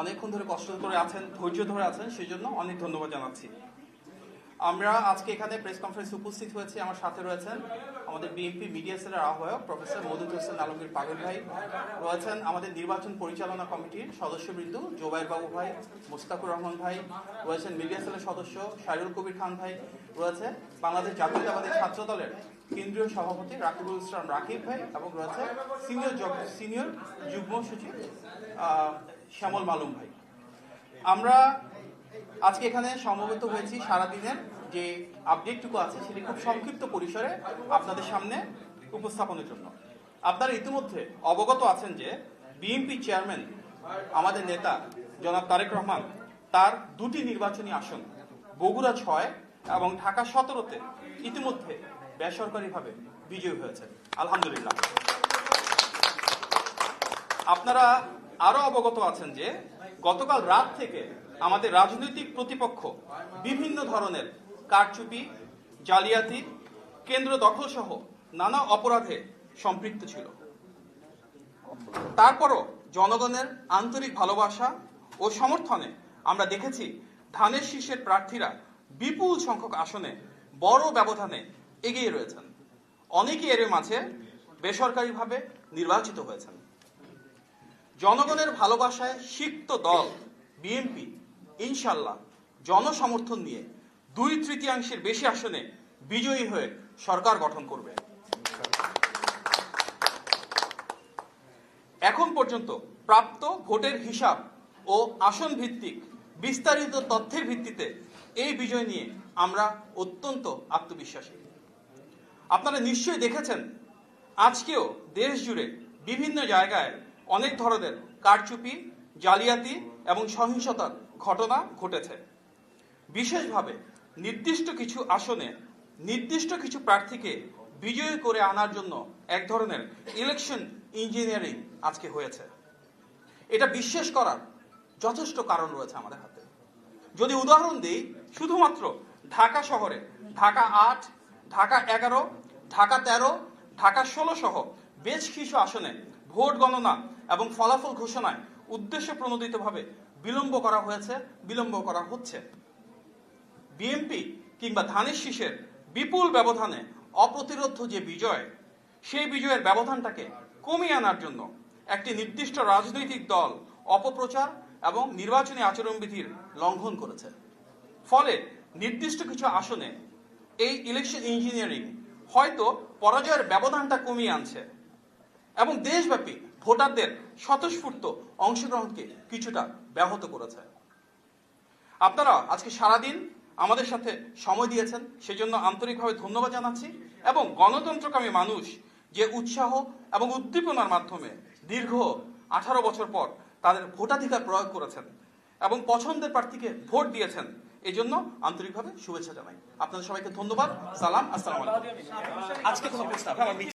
অনেকক্ষণ ধরে কষ্ট করে আছেন, ধৈর্য ধরে আছেন, সেই জন্য অনেক ধন্যবাদ জানাচ্ছি। আমরা আজকে এখানে প্রেস কনফারেন্সে উপস্থিত হয়েছি। আমার সাথে রয়েছেন আমাদের বিএনপি মিডিয়া সেলের আহ্বায়ক প্রফেসর মওদুদ হোসেন আলমগীর পাগল ভাই, রয়েছেন আমাদের নির্বাচন পরিচালনা কমিটির সদস্যবৃন্দ জোবাইর বাবু ভাই, মুস্তাকুর রহমান ভাই, রয়েছেন মিডিয়া সেলের সদস্য শাহরুল কবির খান ভাই, রয়েছে বাংলাদেশ জাতীয়তাবাদী ছাত্র দলের কেন্দ্রীয় সভাপতি রাকিবুল ইসলাম রাকিব ভাই, এবং রয়েছে সিনিয়র যুগ্ম সচিব শ্যামল মালুম ভাই। আমরা আজকে এখানে সমবেত হয়েছি সারাদিনের যে আপডেটটুকু আছে সেটি খুব সংক্ষিপ্ত পরিসরে আপনাদের সামনে উপস্থাপনের জন্য। আপনারা ইতিমধ্যে অবগত আছেন যে বিএনপি চেয়ারম্যান আমাদের নেতা জনাব তারেক রহমান তার দুটি নির্বাচনী আসন বগুড়া 6 এবং ঢাকা 17-তে ইতিমধ্যে বেসরকারিভাবে বিজয়ী হয়েছে, আলহামদুলিল্লাহ। আপনারা আরো অবগত আছেন যে গতকাল রাত থেকে আমাদের রাজনৈতিক প্রতিপক্ষ বিভিন্ন ধরনের কারচুপি, জালিয়াতি, কেন্দ্র দখল সহ নানা অপরাধে সম্পৃক্ত ছিল। তারপরও জনগণের আন্তরিক ভালোবাসা ও সমর্থনে আমরা দেখেছি ধানের শীষের প্রার্থীরা বিপুল সংখ্যক আসনে বড় ব্যবধানে এগিয়ে রয়েছেন। অনেকেই এর মাঝে বেসরকারিভাবে নির্বাচিত হয়েছেন। জনগণের ভালোবাসায় সিক্ত দল বিএনপি ইনশাল্লাহ জনসমর্থন নিয়ে 2/3 বেশি আসনে বিজয়ী হয়ে সরকার গঠন করবে। এখন পর্যন্ত প্রাপ্ত ভোটের হিসাব ও আসন ভিত্তিক বিস্তারিত তথ্যের ভিত্তিতে এই বিজয় নিয়ে আমরা অত্যন্ত আত্মবিশ্বাসী। আপনারা নিশ্চয়ই দেখেছেন আজকেও দেশ জুড়ে বিভিন্ন জায়গায় অনেক ধরনের কারচুপি, জালিয়াতি এবং সহিংসতার ঘটনা ঘটেছে। বিশেষভাবে নির্দিষ্ট কিছু আসনে নির্দিষ্ট কিছু প্রার্থীকে বিজয়ী করে আনার জন্য এক ধরনের ইলেকশন ইঞ্জিনিয়ারিং আজকে হয়েছে। এটা বিশ্বাস করার যথেষ্ট কারণ রয়েছে আমাদের হাতে। যদি উদাহরণ দিই, শুধুমাত্র ঢাকা শহরে ঢাকা 8, ঢাকা 11, ঢাকা 13, ঢাকা 16 সহ বেশ কিছু আসনে ভোট গণনা এবং ফলাফল ঘোষণায় উদ্দেশ্য প্রণোদিতভাবে বিলম্ব করা হচ্ছে। বিএনপি কিংবা ধানের শীষের বিপুল ব্যবধানে অপ্রতিরোধ্য যে বিজয়, সেই বিজয়ের ব্যবধানটাকে কমিয়ে আনার জন্য একটি নির্দিষ্ট রাজনৈতিক দল অপপ্রচার এবং নির্বাচনী আচরণবিধির লঙ্ঘন করেছে। ফলে নির্দিষ্ট কিছু আসনে এই ইলেকশন ইঞ্জিনিয়ারিং হয়তো পরাজয়ের ব্যবধানটা কমিয়ে আনছে এবং দেশব্যাপী ভোটারদের স্বতঃস্ফূর্ত অংশগ্রহণকে কিছুটা ব্যাহত করেছে। আপনারা আজকে সারাদিন আমাদের সাথে সময় দিয়েছেন, সেজন্য আন্তরিকভাবে ধন্যবাদ জানাচ্ছি। এবং গণতন্ত্রকামী মানুষ যে উৎসাহ এবং উদ্দীপনার মাধ্যমে দীর্ঘ 18 বছর পর তাদের ভোটাধিকার প্রয়োগ করেছেন এবং পছন্দের প্রার্থীকে ভোট দিয়েছেন, এই জন্য আন্তরিকভাবে শুভেচ্ছা জানাই। আপনাদের সবাইকে ধন্যবাদ। সালাম, আসসালামু আলাইকুম। আজকে কোনো প্রস্তাব